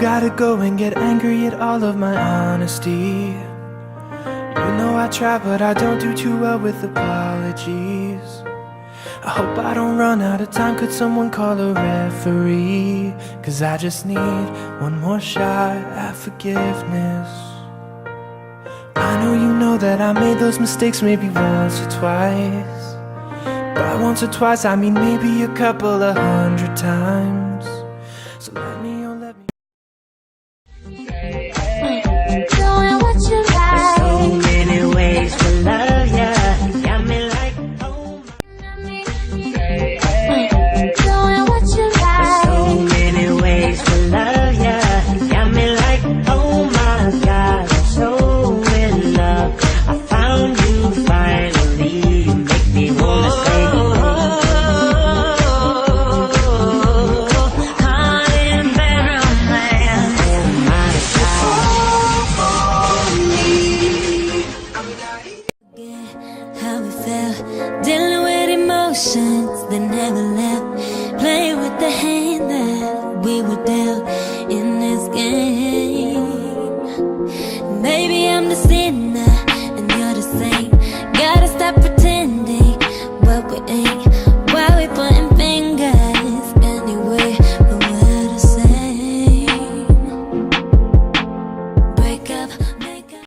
gotta go and get angry at all of my honesty. You know I try, but I don't do too well with apologies. I hope I don't run out of time. Could someone call a referee? 'Cause I just need one more shot at forgiveness. I know you know that I made those mistakes maybe once or twice. By once or twice I mean maybe a couple of 100 times.